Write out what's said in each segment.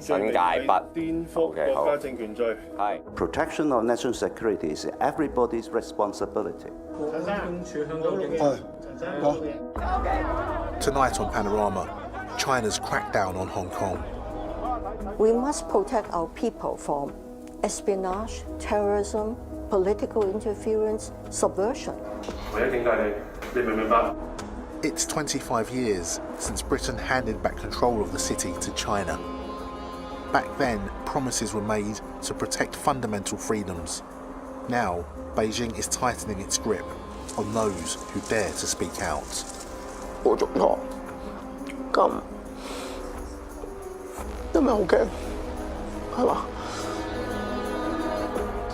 新界北顛覆國家政權罪。係。Protection of national security is everybody's responsibility. Tonight on Panorama, China's crackdown on Hong Kong. We must protect our people from espionage, terrorism, political interference, subversion. It's 25 years since Britain handed back control of the city to China. Back then, promises were made to protect fundamental freedoms. Now, Beijing is tightening its grip on those who dare to speak out.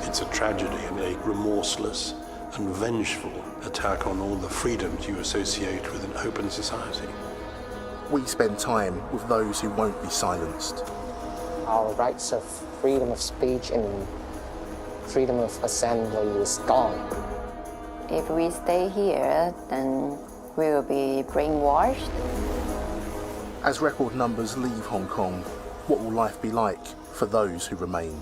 It's a tragedy and a remorseless and vengeful attack on all the freedoms you associate with an open society. We spend time with those who won't be silenced. Our rights of freedom of speech and freedom of assembly is gone. If we stay here, then we will be brainwashed. As record numbers leave Hong Kong, what will life be like for those who remain?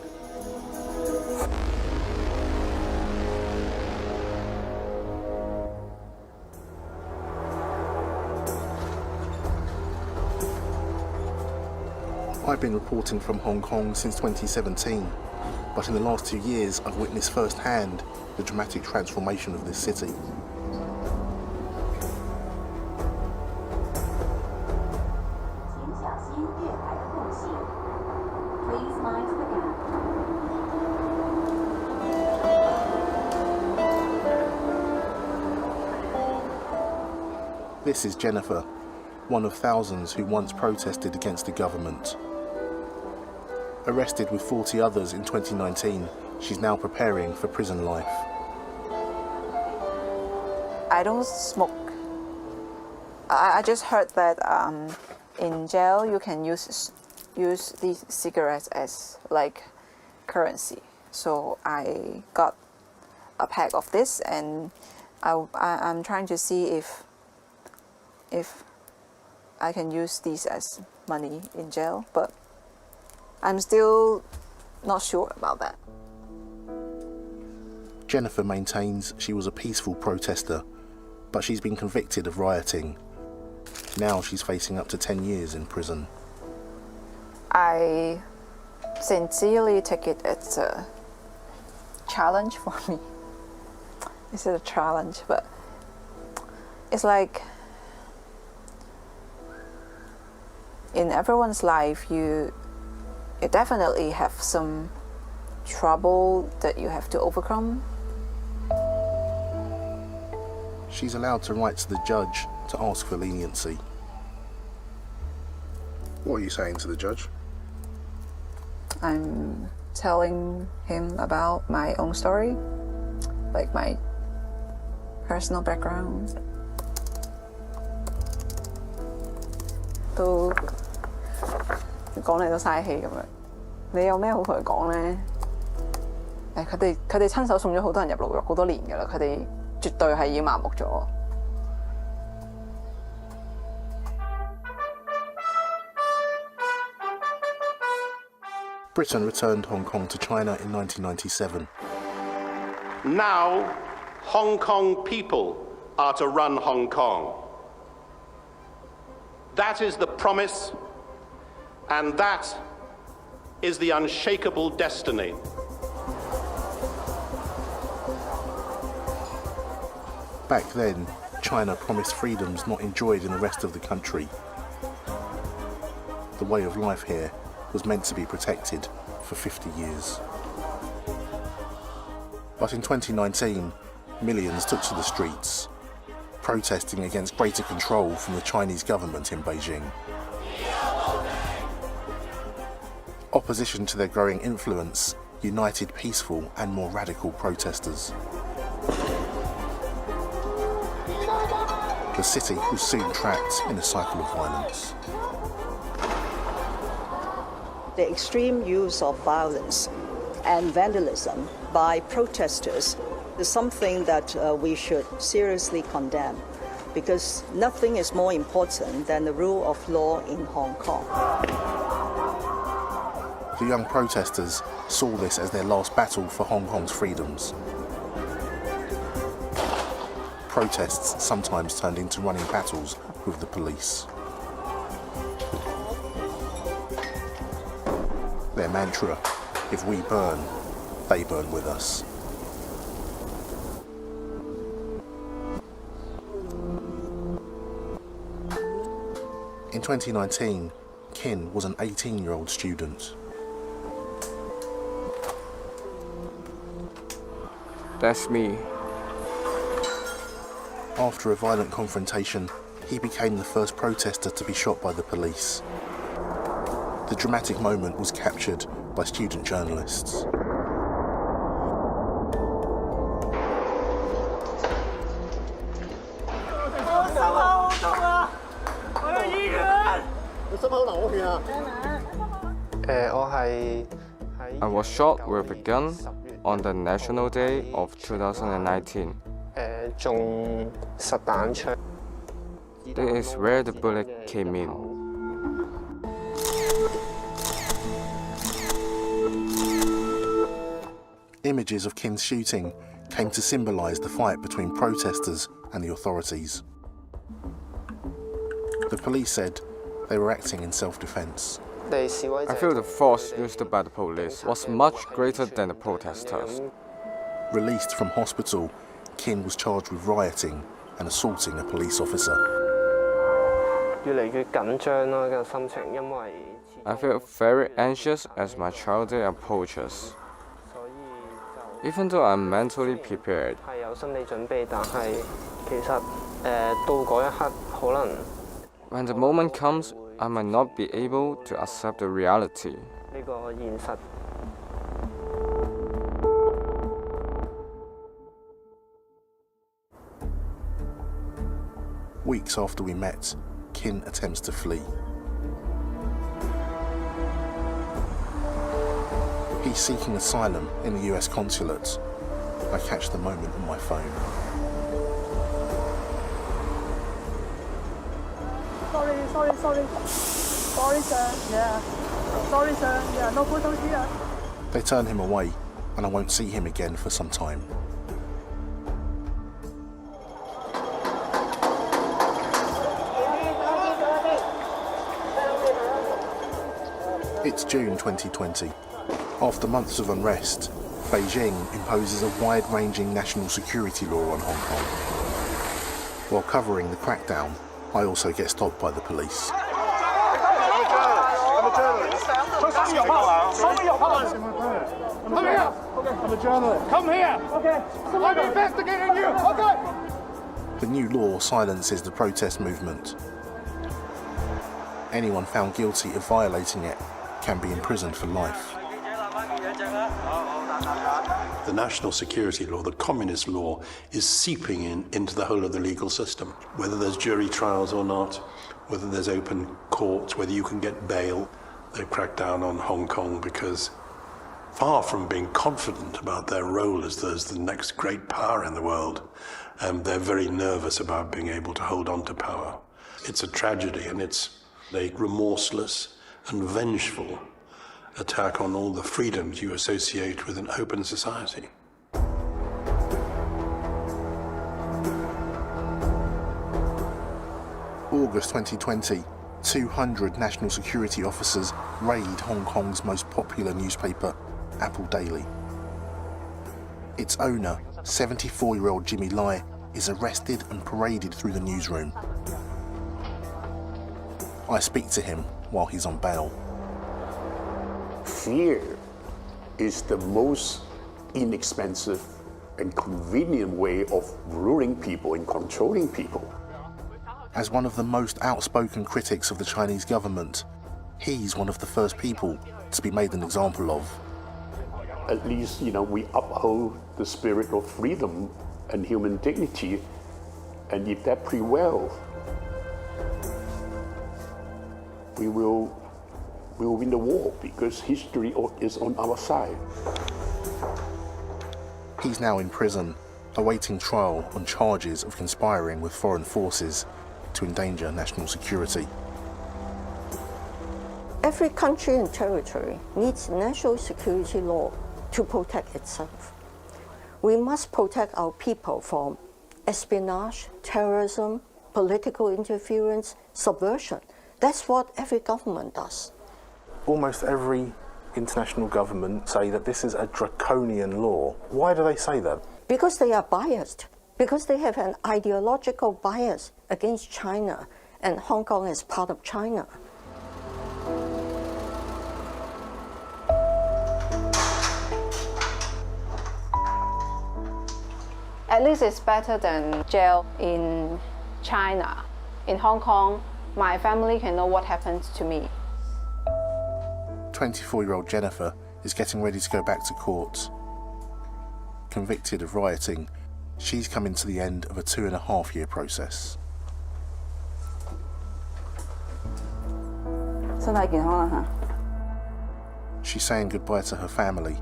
I've been reporting from Hong Kong since 2017, but in the last 2 years I've witnessed firsthand the dramatic transformation of this city. This is Jennifer, one of thousands who once protested against the government. Arrested with 40 others in 2019, she's now preparing for prison life. I don't smoke. I just heard that in jail you can use these cigarettes as like currency. So I got a pack of this, and I'm trying to see if I can use these as money in jail, but I'm still not sure about that. Jennifer maintains she was a peaceful protester, but she's been convicted of rioting. Now she's facing up to 10 years in prison. I sincerely take it as a challenge for me. It's a challenge, but it's like in everyone's life, you definitely have some trouble that you have to overcome. She's allowed to write to the judge to ask for leniency. What are you saying to the judge? I'm telling him about my own story, like my personal background. 都講嚟都嘥氣咁樣，你有咩好同佢講咧？佢哋親手送咗好多人入牢獄好多年㗎啦，佢哋絕對係已經麻木咗。Britain returned Hong Kong to China in 1997. Now, Hong Kong people are to run Hong Kong. That is the promise, and that is the unshakable destiny. Back then, China promised freedoms not enjoyed in the rest of the country. The way of life here was meant to be protected for 50 years. But in 2019, millions took to the streets, protesting against greater control from the Chinese government in Beijing. Opposition to their growing influence united peaceful and more radical protesters. The city was soon trapped in a cycle of violence. The extreme use of violence and vandalism by protesters is something that we should seriously condemn, because nothing is more important than the rule of law in Hong Kong. The young protesters saw this as their last battle for Hong Kong's freedoms. Protests sometimes turned into running battles with the police. Their mantra, if we burn, they burn with us. In 2019, Kin was an 18-year-old student. That's me. After a violent confrontation, he became the first protester to be shot by the police. The dramatic moment was captured by student journalists. I was shot with a gun on the National Day of 2019. This is where the bullet came in. Images of Kin's shooting came to symbolise the fight between protesters and the authorities. The police said they were acting in self-defence. I feel the force used by the police was much greater than the protesters. Released from hospital, Kin was charged with rioting and assaulting a police officer. I feel very anxious as my trial day approaches. Even though I'm mentally prepared, when the moment comes, I might not be able to accept the reality. Weeks after we met, Kin attempts to flee. He's seeking asylum in the US consulate. I catch the moment on my phone. Sorry, sir. Yeah. Sorry, sir. Yeah, no photos here. They turn him away, and I won't see him again for some time. It's June 2020. After months of unrest, Beijing imposes a wide-ranging national security law on Hong Kong. While covering the crackdown, I also get stopped by the police. I'm a journalist. Come here. Okay. I'm a journalist. Come here. Okay. I'm investigating you. Okay. The new law silences the protest movement. Anyone found guilty of violating it can be imprisoned for life. The national security law, the communist law, is seeping into the whole of the legal system. Whether there's jury trials or not, whether there's open courts, whether you can get bail, they've cracked down on Hong Kong because far from being confident about their role as the next great power in the world, they're very nervous about being able to hold on to power. It's a tragedy, and it's a remorseless and vengeful attack on all the freedoms you associate with an open society. August 2020, 200 national security officers raid Hong Kong's most popular newspaper, Apple Daily. Its owner, 74-year-old Jimmy Lai, is arrested and paraded through the newsroom. I speak to him while he's on bail. Fear is the most inexpensive and convenient way of ruling people and controlling people. As one of the most outspoken critics of the Chinese government, he's one of the first people to be made an example of. At least, we uphold the spirit of freedom and human dignity, and if that prevails, we will win the war because history is on our side. He's now in prison, awaiting trial on charges of conspiring with foreign forces to endanger national security. Every country and territory needs national security law to protect itself. We must protect our people from espionage, terrorism, political interference, subversion. That's what every government does. Almost every international government say that this is a draconian law. Why do they say that? Because they are biased, because they have an ideological bias against China and Hong Kong as part of China. At least it's better than jail in China. In Hong Kong, my family can know what happened to me. 24-year-old Jennifer is getting ready to go back to court. Convicted of rioting, she's coming to the end of a 2.5-year process. 身體健康啦嚇。 She's saying goodbye to her family.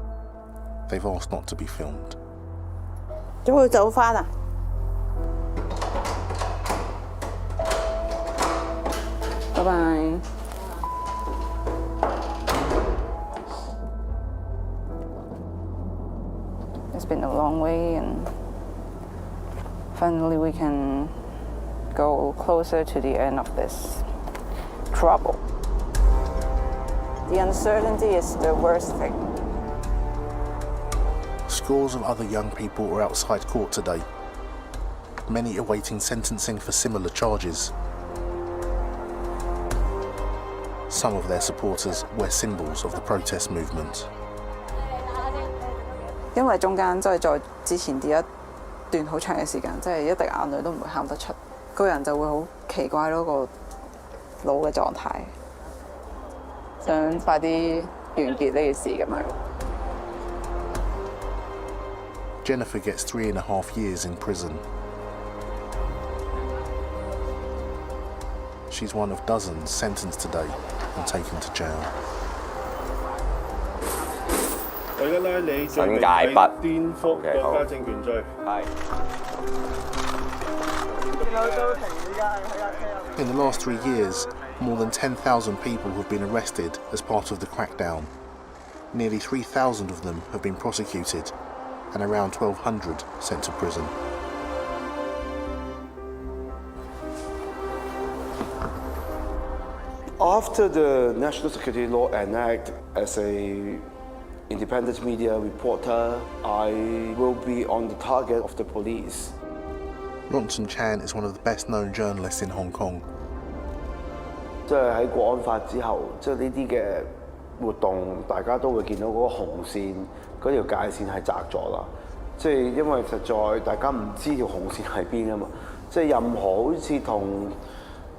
They've asked not to be filmed. 仲會走返啊？拜拜。It's been a long way, and finally we can go closer to the end of this trouble. The uncertainty is the worst thing. Scores of other young people are outside court today, many awaiting sentencing for similar charges. Some of their supporters wear symbols of the protest movement. 因為中間真係在之前啲一段好長嘅時間，真係一滴眼淚都唔會喊得出，個人就會好奇怪咯，個腦嘅狀態，想快啲完結呢件事咁樣。Jennifer gets 3.5 years in prison. She's one of dozens sentenced today and taken to jail. 我而家拉你罪名係顛覆國家政權罪。係。 In the last 3 years, more than 10,000 people have been arrested as part of the crackdown. Nearly 3,000 of them have been prosecuted, and around 1,200 sent to prison. After the National Security Law enacted, as a independent media reporter, I will be on the target of the police. Ronson Chan is one of the best-known journalists in Hong Kong. 即係喺國安法之後，即係呢啲嘅活動，大家都會見到嗰個紅線嗰條界線係窄咗啦。即係因為實在大家唔知條紅線喺邊啊嘛。即係任何好似同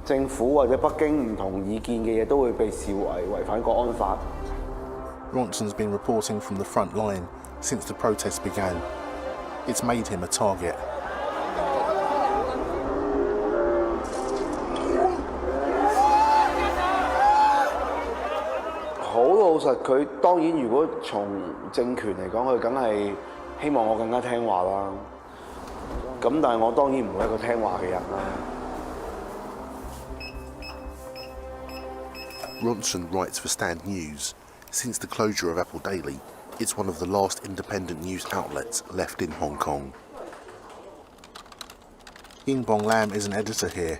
政府或者北京唔同意見嘅嘢，都會被視為違反國安法。Ronson's been reporting from the front line since the protests began. It's made him a target. 好老實，佢當然如果從政權嚟講，佢梗係希望我更加聽話啦。咁但係我當然唔係一個聽話嘅人啦。Ronson writes for Stand News. Since the closure of Apple Daily, it's one of the last independent news outlets left in Hong Kong. Ying Bong Lam is an editor here.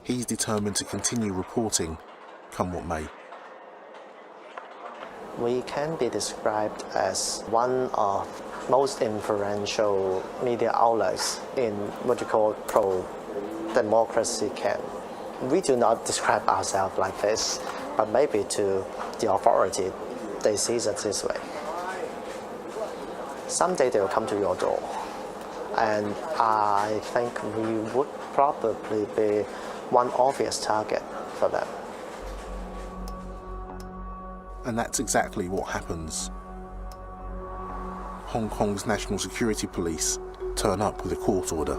He's determined to continue reporting, come what may. We can be described as one of most influential media outlets in what you call pro-democracy camp. We do not describe ourselves like this, but maybe to the authority, they see us this way. Someday they will come to your door, and I think we would probably be one obvious target for them. And that's exactly what happens. Hong Kong's National Security Police turn up with a court order.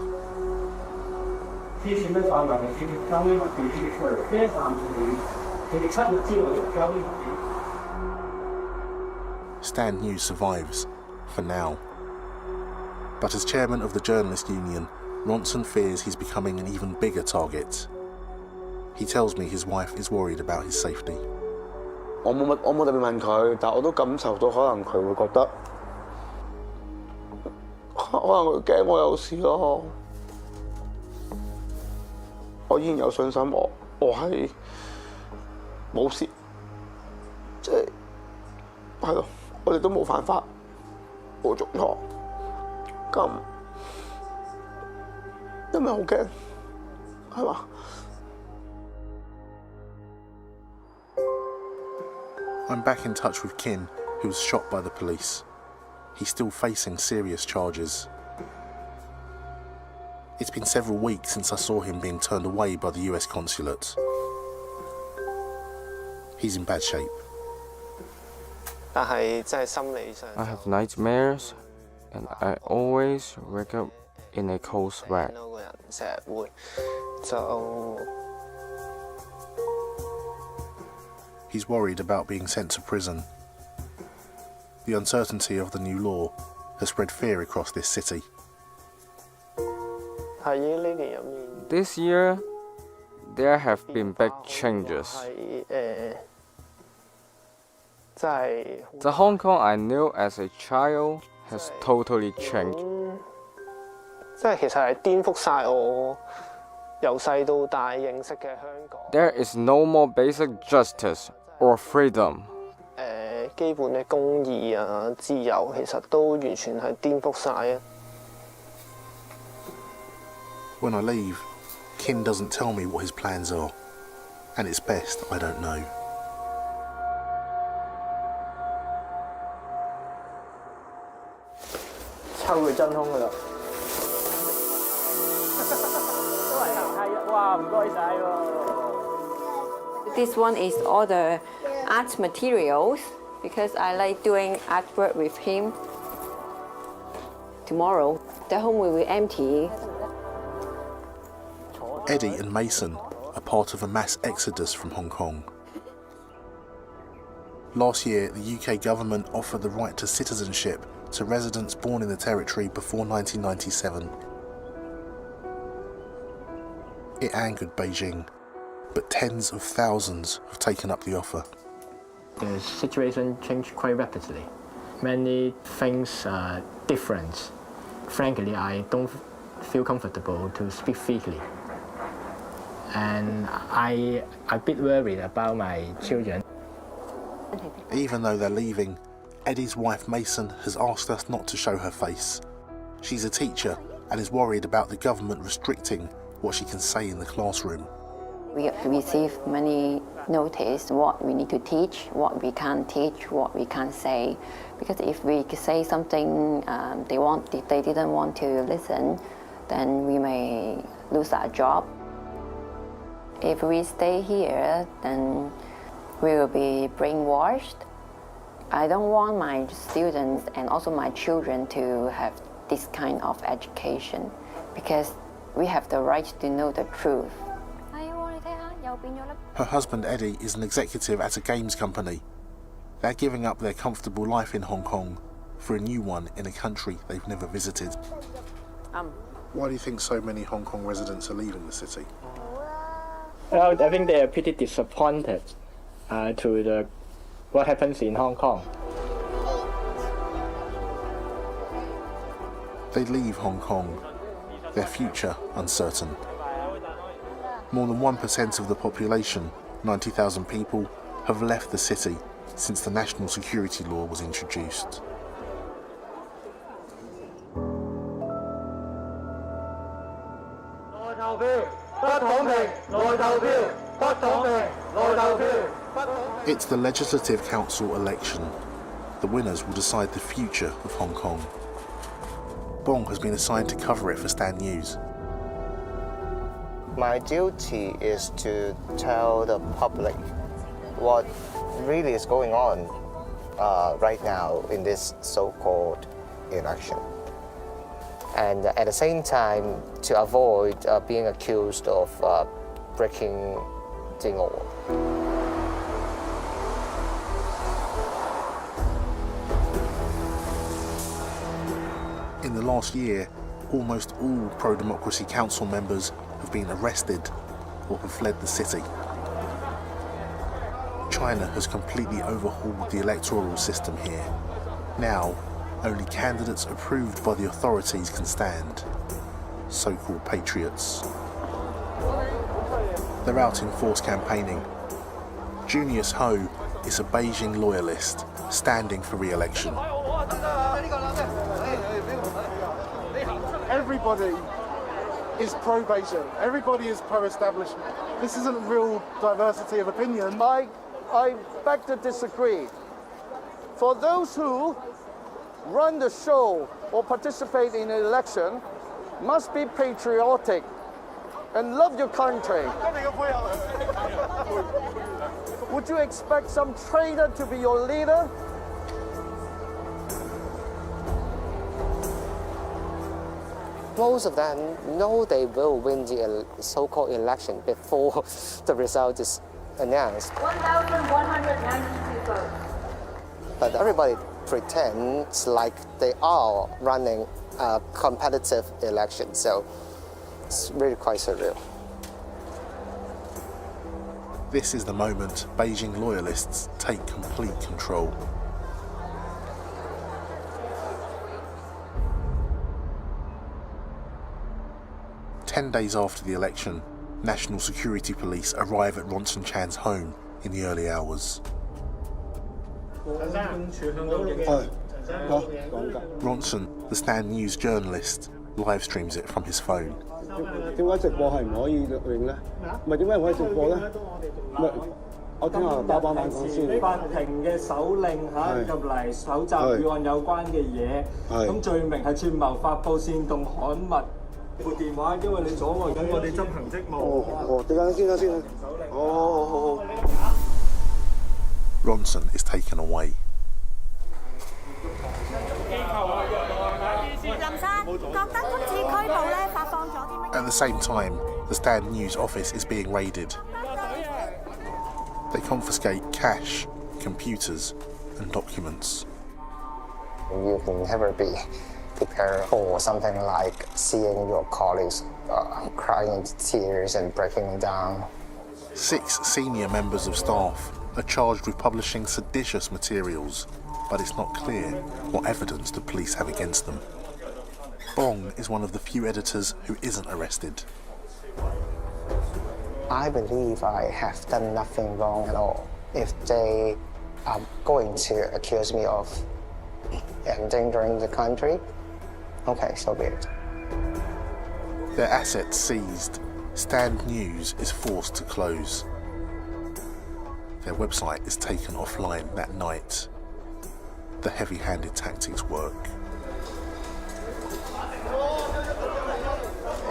Stand News survives, for now. But as chairman of the Journalist Union, Ronson fears he's becoming an even bigger target. He tells me his wife is worried about his safety. 我冇特別問佢，但我都感受到可能佢會覺得，可能佢驚我有事咯。我依然有信心，我係冇事，即係咯，我哋都冇犯法，冇做錯，咁因為好驚，係嘛？I'm back in touch with Kin, who was shot by the police. He's still facing serious charges. It's been several weeks since I saw him being turned away by the US consulate. He's in bad shape. I have nightmares, and I always wake up in a cold sweat. He's worried about being sent to prison. The uncertainty of the new law has spread fear across this city. This year, there have been big changes. The Hong Kong I knew as a child has totally changed. There is no more basic justice or freedom. When I leave, Kin doesn't tell me what his plans are, and it's best I don't know. This one is all the art materials because I like doing artwork with him. Tomorrow, the home will be empty. Eddie and Mason are part of a mass exodus from Hong Kong. Last year, the UK government offered the right to citizenship to residents born in the territory before 1997. It angered Beijing, but tens of thousands have taken up the offer. The situation changed quite rapidly. Many things are different. Frankly, I don't feel comfortable to speak freely. And I'm a bit worried about my children. Even though they're leaving, Eddie's wife Mason has asked us not to show her face. She's a teacher and is worried about the government restricting what she can say in the classroom. We receive many notice what we need to teach, what we can't teach, what we can't say. Because if we say something they didn't want to listen, then we may lose our job. If we stay here, then we will be brainwashed. I don't want my students and also my children to have this kind of education because we have the right to know the truth. Her husband Eddie is an executive at a games company. They're giving up their comfortable life in Hong Kong for a new one in a country they've never visited. Why do you think so many Hong Kong residents are leaving the city? Well, I think they are pretty disappointed to what happens in Hong Kong. They leave Hong Kong, their future uncertain. More than 1% of the population, 90,000 people, have left the city since the national security law was introduced. It's the Legislative Council election. The winners will decide the future of Hong Kong. Bong has been assigned to cover it for Stan News. My duty is to tell the public what really is going on right now in this so-called election. And at the same time, to avoid being accused of breaking the law. In the last year, almost all pro-democracy council members have been arrested or have fled the city. China has completely overhauled the electoral system here. Now, only candidates approved by the authorities can stand, so-called patriots. They're out in force campaigning. Junius Ho is a Beijing loyalist standing for re-election. Everybody is pro-Beijing. Everybody is pro-establishment. This isn't real diversity of opinion. I beg to disagree. For those who run the show or participate in an election must be patriotic and love your country. Would you expect some traitor to be your leader? Most of them know they will win the so-called election before the result is announced. 1,192 votes. But everybody pretends like they are running a competitive election, so it's really quite surreal. This is the moment Beijing loyalists take complete control. Ten days after the election, National Security Police arrive at Ronson Chan's home in the early hours. Ronson, the Stand News journalist, live streams it from his phone. Ronson is taken away. At the same time, the Stand News office is being raided. They confiscate cash, computers, and documents. You can never be prepared for something like seeing your colleagues crying into tears and breaking down. 6 senior members of staff are charged with publishing seditious materials, but it's not clear what evidence the police have against them. Bong is one of the few editors who isn't arrested. I believe I have done nothing wrong at all. If they are going to accuse me of endangering the country, okay, so be it. Their assets seized, Stand News is forced to close. Their website is taken offline that night. The heavy-handed tactics work.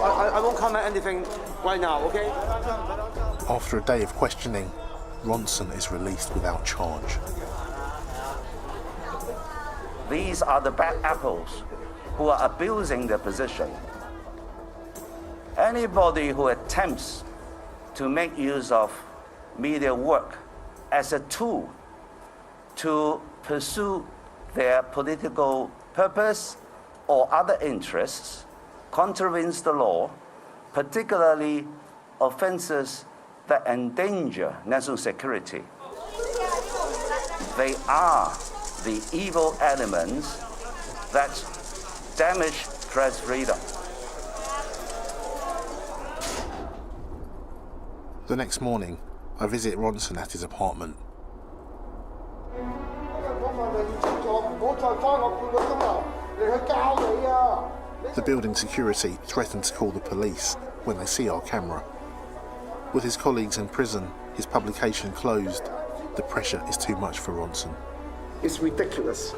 I won't comment anything right now, okay? After a day of questioning, Ronson is released without charge. These are the bad apples who are abusing their position. Anybody who attempts to make use of media work as a tool to pursue their political purpose or other interests contravenes the law, particularly offenses that endanger national security. They are the evil elements that damage press freedom. The next morning, I visit Ronson at his apartment. The building security threatened to call the police when they see our camera. With his colleagues in prison, his publication closed, the pressure is too much for Ronson. It's ridiculous.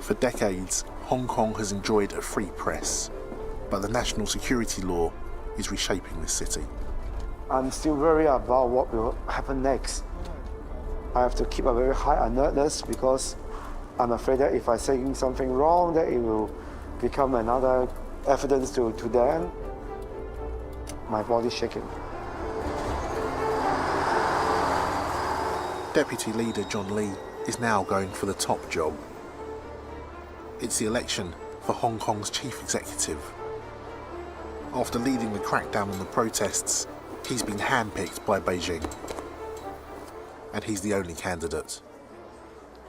For decades, Hong Kong has enjoyed a free press, but the national security law is reshaping this city. I'm still worried about what will happen next. I have to keep a very high alertness because I'm afraid that if I say something wrong, that it will become another evidence to them. My body's shaking. Deputy Leader John Lee is now going for the top job, It's the election for Hong Kong's chief executive. After leading the crackdown on the protests, he's been handpicked by Beijing. And he's the only candidate.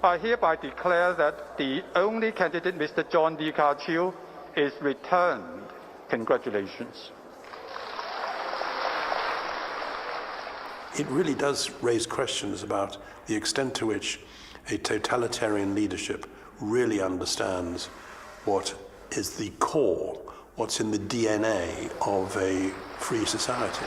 I hereby declare that the only candidate, Mr. John Lee Ka-chiu, is returned. Congratulations. It really does raise questions about the extent to which a totalitarian leadership really understands what is the core, what's in the DNA of a free society.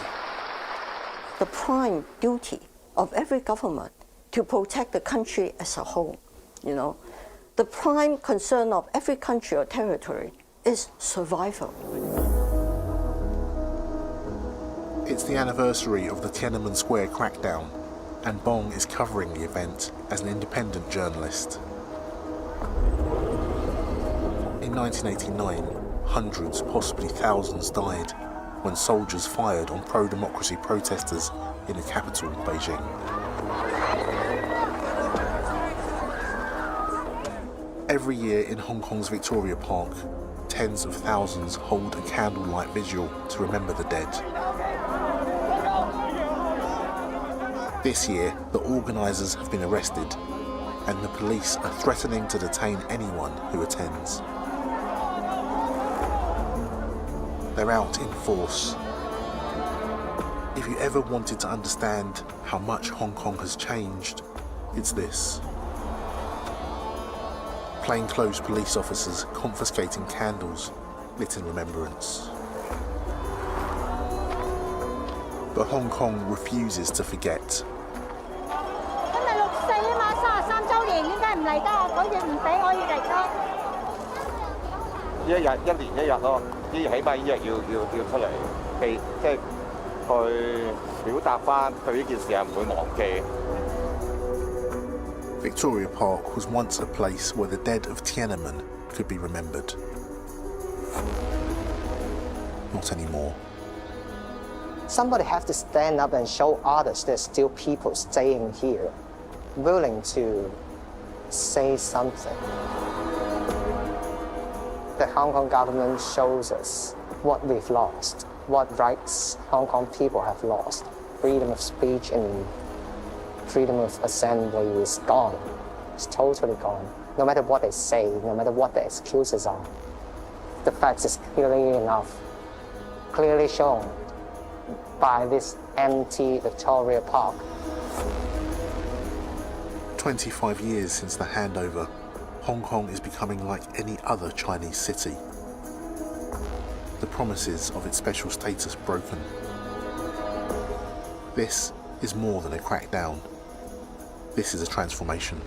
The prime duty of every government to protect the country as a whole. The prime concern of every country or territory is survival. It's the anniversary of the Tiananmen Square crackdown, and Bong is covering the event as an independent journalist. In 1989, hundreds, possibly thousands, died when soldiers fired on pro-democracy protesters in the capital, Beijing. Every year in Hong Kong's Victoria Park, tens of thousands hold a candlelight vigil to remember the dead. This year, the organisers have been arrested, and the police are threatening to detain anyone who attends. They're out in force. If you ever wanted to understand how much Hong Kong has changed, it's this. Plainclothes police officers confiscating candles lit in remembrance. But Hong Kong refuses to forget. Victoria Park was once a place where the dead of Tiananmen could be remembered. Not anymore. Somebody has to stand up and show others there's still people staying here, willing to say something. The Hong Kong government shows us what we've lost, what rights Hong Kong people have lost. Freedom of speech and freedom of assembly is gone. It's totally gone. No matter what they say, no matter what the excuses are, the facts is clearly enough, clearly shown by this empty Victoria Park. 25 years since the handover, Hong Kong is becoming like any other Chinese city. The promises of its special status broken. This is more than a crackdown. This is a transformation.